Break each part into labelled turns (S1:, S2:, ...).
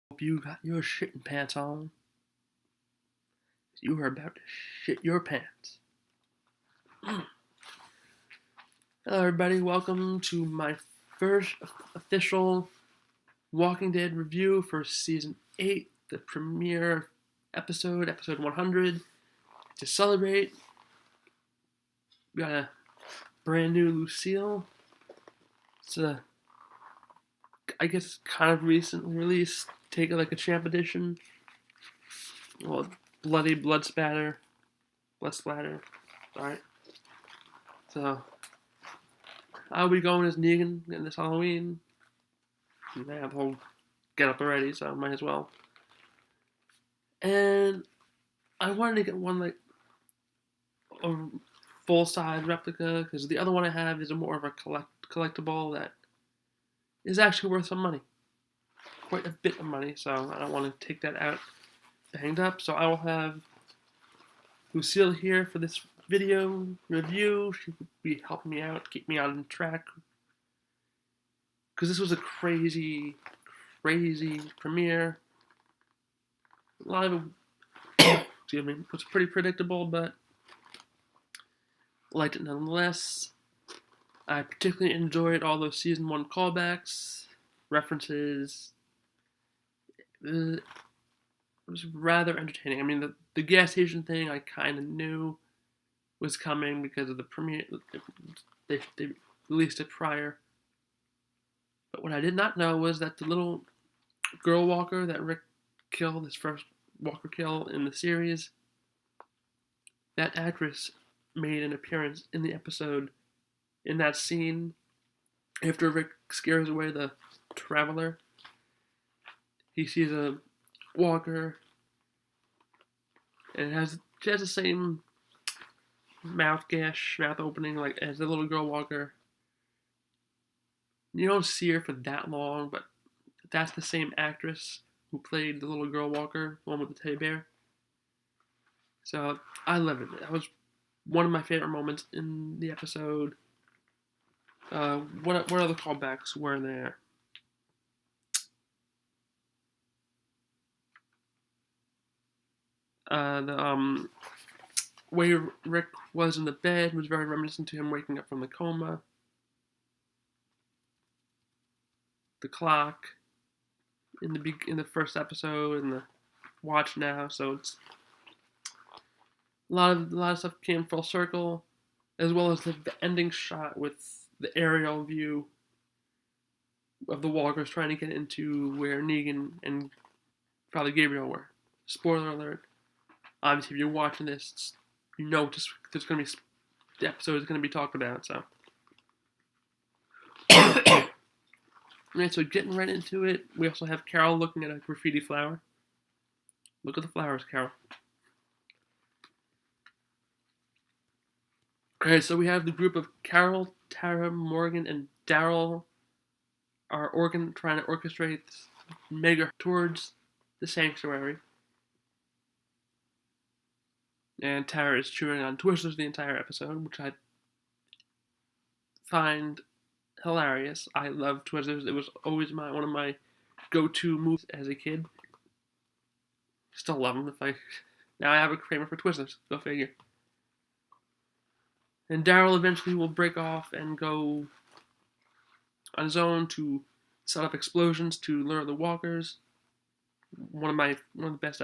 S1: Hope you got your shitting pants on. You are about to shit your pants. Hello, everybody. Welcome to my first official Walking Dead review for season 8, the premiere episode 100. To celebrate, we got a brand new Lucille. It's a, I guess, kind of recently released Take It Like a Champ edition. Well, blood splatter. Alright. So, I'll be going as Negan in this Halloween. I have the whole get up already, so I might as well. And I wanted to get one like a full size replica because the other one I have is more of a collectible that is actually worth some money, quite a bit of money. So I don't want to take that out banged up. So I will have Lucille here for this video review. She will be helping me out, keep me on track, because this was a crazy premiere. A lot of excuse me, was pretty predictable, but liked it nonetheless. I particularly enjoyed all those season 1 callbacks, references. It was rather entertaining. I mean, the gas station thing I kind of knew was coming because of the premiere. They released it prior. But what I did not know was that the little girl walker that Rick killed, his first walker kill in the series, that actress made an appearance in the episode in that scene after Rick scares away the traveler. He sees a walker, and she has the same mouth opening like as the little girl walker. You don't see her for that long, but that's the same actress who played the little girl walker, the one with the teddy bear. So I love it. That was one of my favorite moments in the episode. What other callbacks were there? The way Rick was in the bed was very reminiscent to him waking up from the coma. The clock in the first episode and the watch now, so it's a lot of stuff came full circle, as well as the ending shot with the aerial view of the walkers trying to get into where Negan and Father Gabriel were. Spoiler alert. Obviously, if you're watching this, you know there's going to be the episode is going to be talked about. So, alright, so getting right into it, we also have Carol looking at a graffiti flower. Look at the flowers, Carol. Alright, so we have the group of Carol, Tara, Morgan, and Daryl are trying to orchestrate mega towards the sanctuary. And Tara is chewing on Twizzlers the entire episode, which I find hilarious. I love Twizzlers. It was always one of my go-to movies as a kid. Still love them. Now I have a craving for Twizzlers. Go figure. And Daryl eventually will break off and go on his own to set up explosions to lure the walkers. One of the best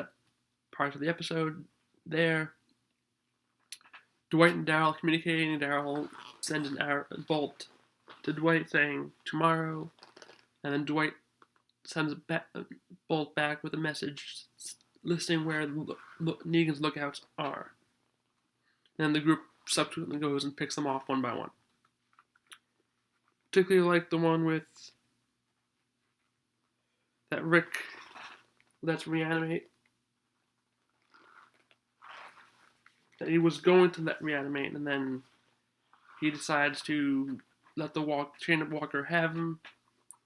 S1: parts of the episode there. Dwight and Daryl communicating. Daryl sends a bolt to Dwight saying tomorrow, and then Dwight sends a bolt back with a message listing where Negan's lookouts are. And the group subsequently goes and picks them off one by one. Particularly like the one with that Rick lets reanimate. That he was going to let reanimate, and then he decides to let the trained walker have him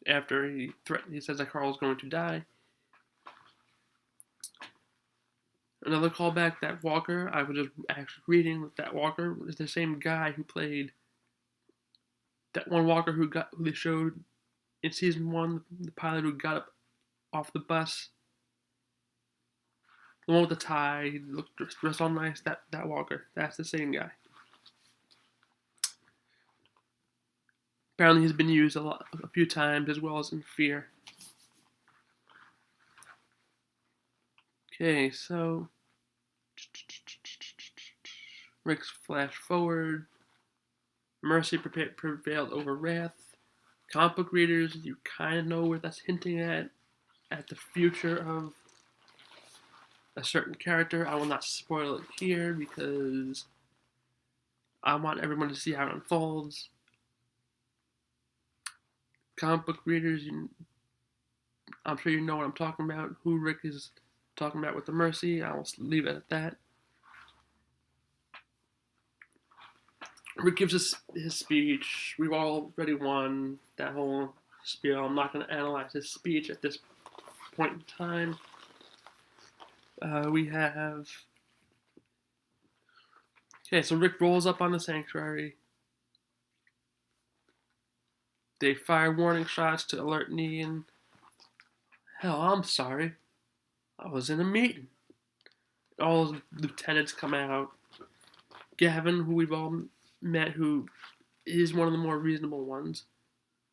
S1: after he says that Carl's going to die. Another callback, that walker, I was just actually reading that walker is the same guy who played that one walker who they showed in season 1, the pilot who got up off the bus. The one with the tie, he looked dressed all nice. That Walker, that's the same guy. Apparently, he's been used a few times, as well as in Fear. Okay, so Rick's flash forward. Mercy prevailed over Wrath. Comic book readers, you kind of know where that's hinting at the future of a certain character. I will not spoil it here because I want everyone to see how it unfolds. Comic book readers, I'm sure you know what I'm talking about, who Rick is talking about with the Mercy. I will leave it at that. Rick gives us his speech. We've already won that whole spiel. I'm not going to analyze his speech at this point in time. We have... Okay, so Rick rolls up on the Sanctuary. They fire warning shots to alert Negan. Hell, I'm sorry. I was in a meeting. All the lieutenants come out. Gavin, who we've all met, who is one of the more reasonable ones.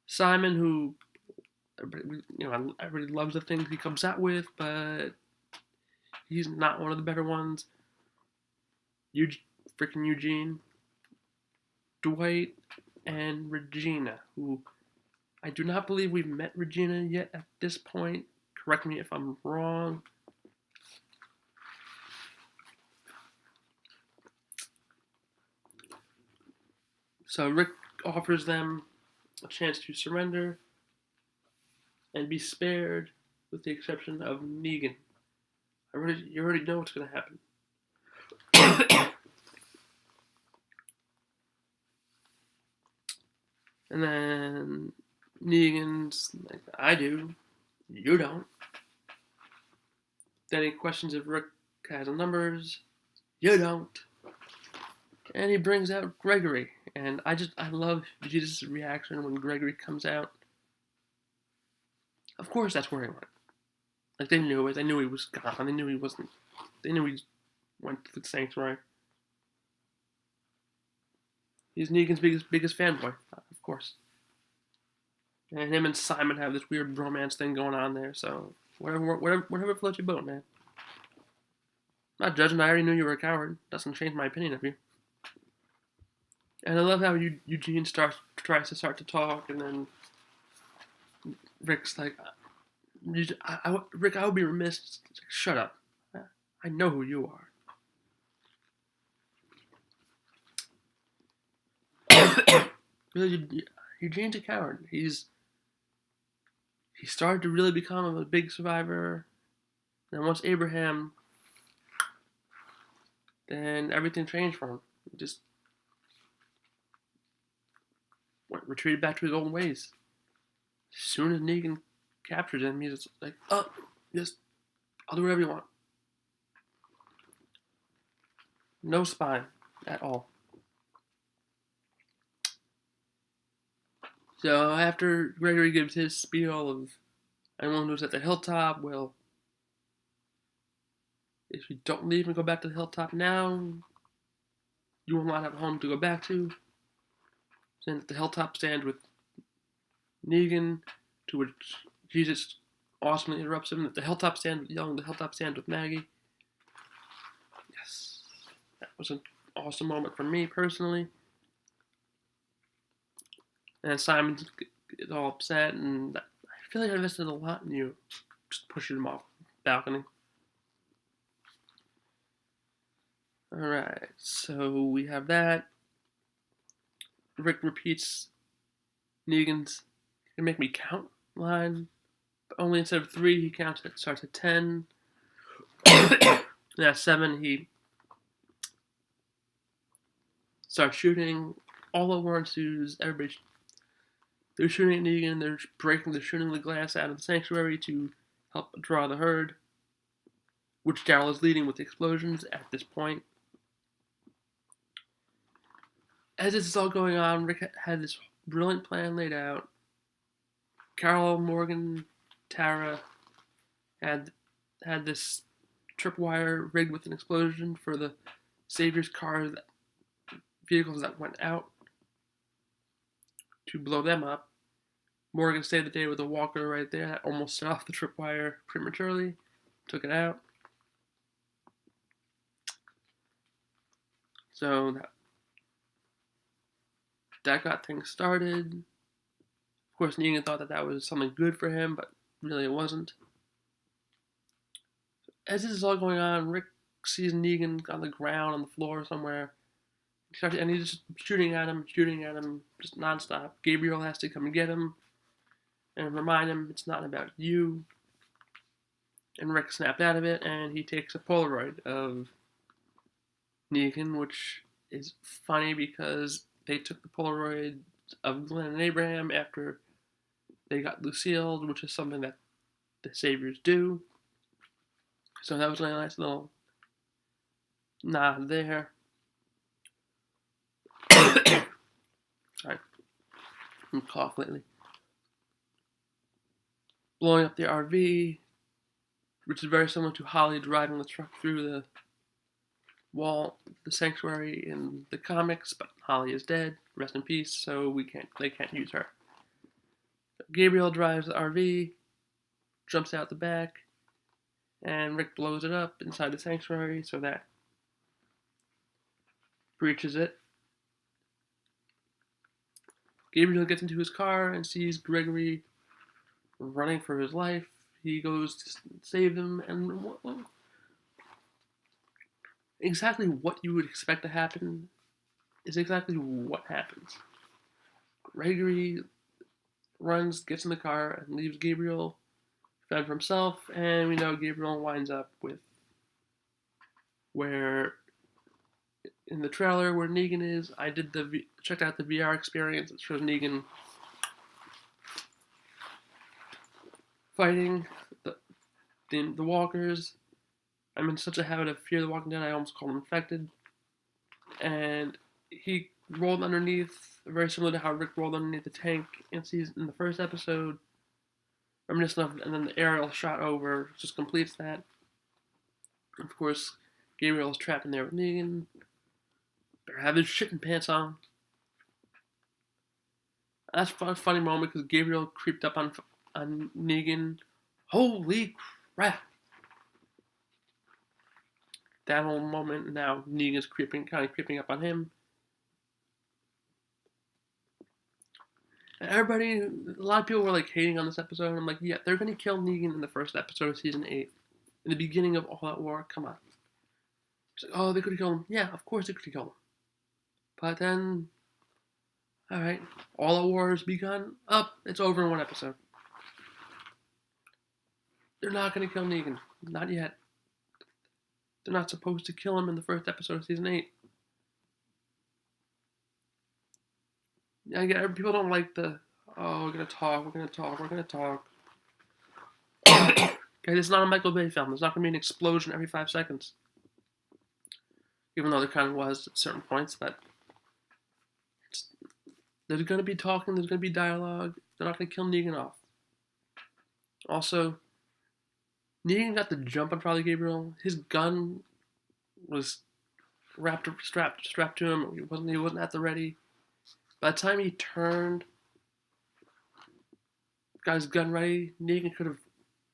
S1: Simon, who everybody loves the things he comes out with, but he's not one of the better ones. Freaking Eugene, Dwight, and Regina, who I do not believe we've met Regina yet at this point. Correct me if I'm wrong. So Rick offers them a chance to surrender and be spared, with the exception of Negan. You already know what's going to happen. And then Negan's like, I do. You don't. Then he questions if Rick has the numbers. You don't. And he brings out Gregory. And I love Jesus' reaction when Gregory comes out. Of course that's where he went. Like, they knew it. They knew he was gone. They knew he wasn't. They knew he went to the Sanctuary. He's Negan's biggest fanboy, of course. And him and Simon have this weird romance thing going on there, so whatever floats your boat, man. Not judging, I already knew you were a coward. Doesn't change my opinion of you. And I love how Eugene tries to talk, and then Rick's like, Rick, I would be remiss. Like, shut up. I know who you are. Eugene's a coward. He started to really become a big survivor. And once Abraham, then everything changed for him. He just retreated back to his old ways. As soon as Negan captures him, he's just like, oh, just, I'll do whatever you want. No spine at all. So after Gregory gives his spiel of anyone who's at the hilltop, well, if you don't leave and go back to the hilltop now, you will not have a home to go back to. Then at the hilltop stand with Negan, to which Jesus awesomely interrupts him. At the hilltop stand, yelling, the hilltop stand with Maggie. Yes, that was an awesome moment for me personally. And Simon is all upset, and I feel like I invested a lot in you, just pushing him off the balcony. Alright, so we have that. Rick repeats Negan's "You make me count" line, but only instead of 3, he starts at 10. At 7, he starts shooting. All at once, they're shooting at Negan, they're shooting the glass out of the Sanctuary to help draw the herd, which Daryl is leading with the explosions at this point. As this is all going on, Rick had this brilliant plan laid out. Carol, Morgan, Tara had this tripwire rigged with an explosion for the Savior's vehicles that went out to blow them up. Morgan saved the day with a walker right there that almost set off the tripwire prematurely, took it out. So that got things started. Of course, Negan thought that was something good for him, but really it wasn't. As this is all going on, Rick sees Negan on the ground, on the floor somewhere. And he's just shooting at him, just nonstop. Gabriel has to come and get him and remind him it's not about you. And Rick snapped out of it, and he takes a Polaroid of Negan, which is funny because they took the Polaroid of Glenn and Abraham after they got Lucille, which is something that the Saviors do. So that was a nice little nod there. Sorry, I'm cough lately. Blowing up the RV, which is very similar to Holly driving the truck through the wall, the sanctuary in the comics, but Holly is dead. Rest in peace. So they can't use her. Gabriel drives the RV, jumps out the back, and Rick blows it up inside the sanctuary, so that breaches it. Gabriel gets into his car and sees Gregory running for his life. He goes to save him, and exactly what you would expect to happen is exactly what happens. Gregory runs, gets in the car, and leaves Gabriel fend for himself, and we know Gabriel winds up with where in the trailer where Negan is. I checked out the VR experience. It shows Negan fighting the walkers. I'm in such a habit of Fear the Walking Dead, I almost call him infected. And he rolled underneath, very similar to how Rick rolled underneath the tank in the first episode. Reminiscent of, and then the aerial shot over just completes that. Of course, Gabriel is trapped in there with Negan. Better have his shitting pants on. That's a funny moment because Gabriel creeped up on Negan. Holy crap! That whole moment, now Negan's kind of creeping up on him. And a lot of people were like hating on this episode. And I'm like, yeah, they're gonna kill Negan in the first episode of season 8, in the beginning of All Out War. Come on. It's like, oh, they could have killed him. Yeah, of course they could have killed him. But then, all right, All Out War has begun. It's over in one episode. They're not gonna kill Negan, not yet. They're not supposed to kill him in the first episode of season 8. I get people don't like we're gonna talk. Okay, this is not a Michael Bay film. There's not gonna be an explosion every 5 seconds. Even though there kind of was at certain points, but there's gonna be talking, there's gonna be dialogue. They're not gonna kill Negan off. Also, Negan got the jump on Charlie Gabriel. His gun was strapped to him. He wasn't at the ready. By the time he turned, got his gun ready, Negan could have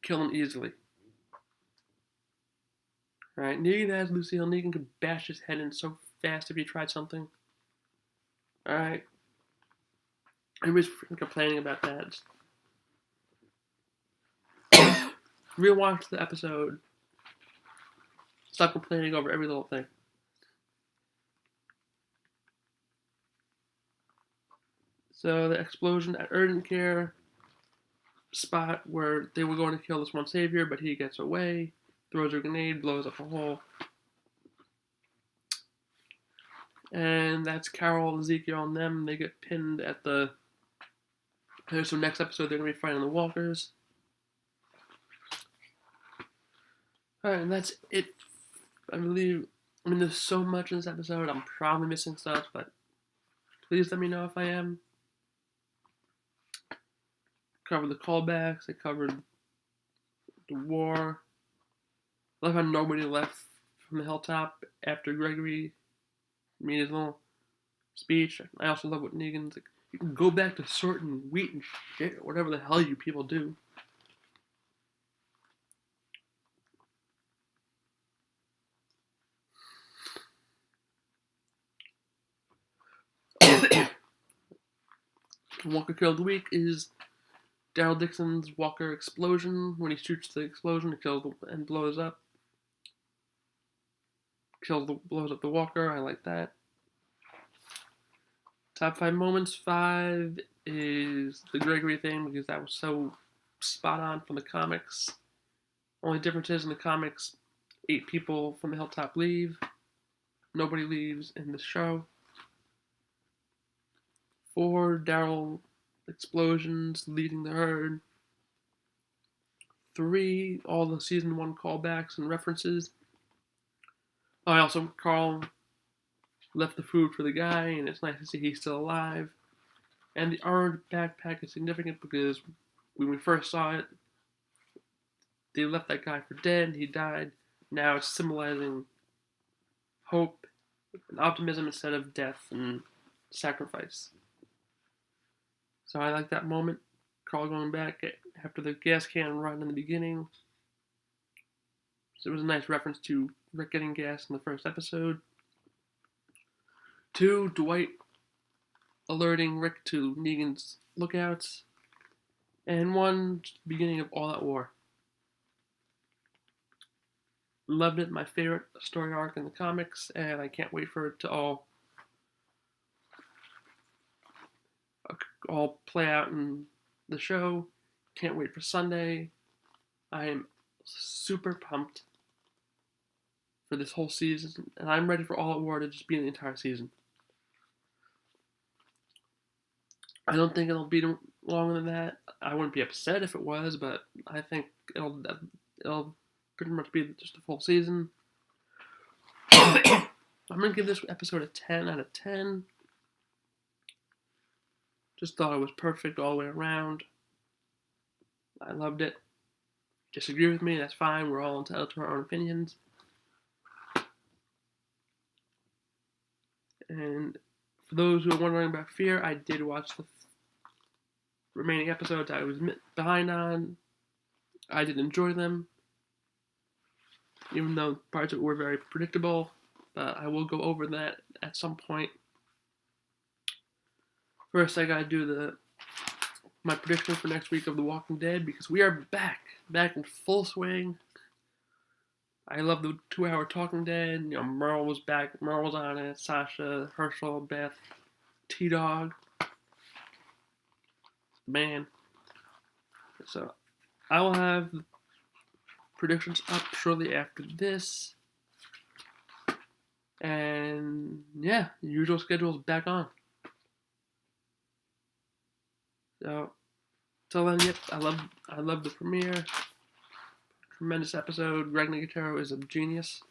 S1: killed him easily. Alright, Negan has Lucille. Negan could bash his head in so fast if he tried something. Alright. Everybody's freaking complaining about that. Rewatch the episode. Stop complaining over every little thing. So the explosion at urgent care spot where they were going to kill this one savior, but he gets away, throws a grenade, blows up a hole. And that's Carol, Ezekiel, and them. They get pinned at the... So next episode they're going to be fighting the walkers. Alright, and that's it. I believe... there's so much in this episode. I'm probably missing stuff, but please let me know if I am. Covered the callbacks. I covered the war. I love how nobody left from the hilltop after Gregory made his little speech. I also love what Negan's like, you can go back to sorting wheat and shit, or whatever the hell you people do. Walker Kill of the Week is Daryl Dixon's Walker explosion. When he shoots the explosion, it kills and blows up. Blows up the Walker. I like that. Top 5 moments. 5 is the Gregory thing, because that was so spot on from the comics. Only difference is in the comics, 8 people from the hilltop leave. Nobody leaves in the show. 4, Daryl explosions leading the herd. 3, all the season 1 callbacks and references. Carl left the food for the guy, and it's nice to see he's still alive. And the orange backpack is significant because when we first saw it, they left that guy for dead, he died. Now it's symbolizing hope and optimism instead of death and sacrifice. So I like that moment. Carl going back after the gas can run in the beginning. So it was a nice reference to Rick getting gas in the first episode. 2, Dwight alerting Rick to Negan's lookouts. And 1, beginning of All Out War. Loved it, my favorite story arc in the comics, and I can't wait for it to all play out in the show. Can't wait for Sunday. I am super pumped for this whole season, and I'm ready for All Out War to just be in the entire season. I don't think it'll be longer than that. I wouldn't be upset if it was, but I think it'll pretty much be just a full season. I'm going to give this episode a 10 out of 10. Just thought it was perfect all the way around. I loved it. Disagree with me, that's fine. We're all entitled to our own opinions. And for those who are wondering about Fear, I did watch the remaining episodes I was behind on. I did enjoy them, even though parts of it were very predictable. But I will go over that at some point. First, I gotta do my prediction for next week of The Walking Dead, because we are back in full swing. I love the 2-hour Talking Dead. Merle was back. Merle was on it. Sasha, Herschel, Beth, T-Dog. Man. So, I will have predictions up shortly after this. And, yeah, the usual schedule is back on. So, till then, yep, I love the premiere. Tremendous episode. Greg Nicotero is a genius.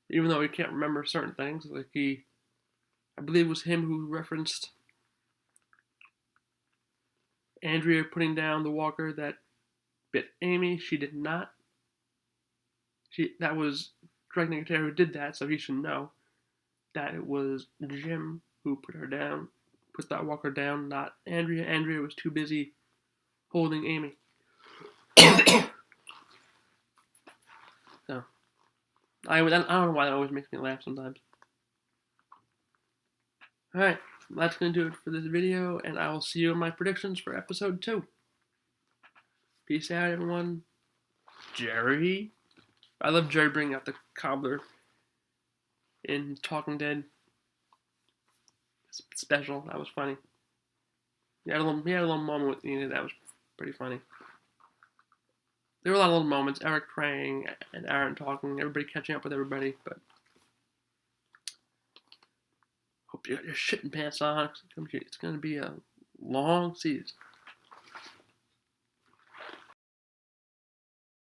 S1: Even though he can't remember certain things, like I believe it was him who referenced Andrea putting down the walker that bit Amy. She did not. That was Greg Nicotero who did that, so he should know that it was Jim who put that walker down, not Andrea. Andrea was too busy holding Amy. So, I don't know why that always makes me laugh sometimes. Alright, that's going to do it for this video, and I will see you in my predictions for episode 2. Peace out, everyone. Jerry. I love Jerry bringing out the cobbler in Talking Dead. Special. That was funny. He had a little moment with Nina that was pretty funny. There were a lot of little moments. Eric praying and Aaron talking. Everybody catching up with everybody. But hope you got your shitting pants on. It's going to be a long season.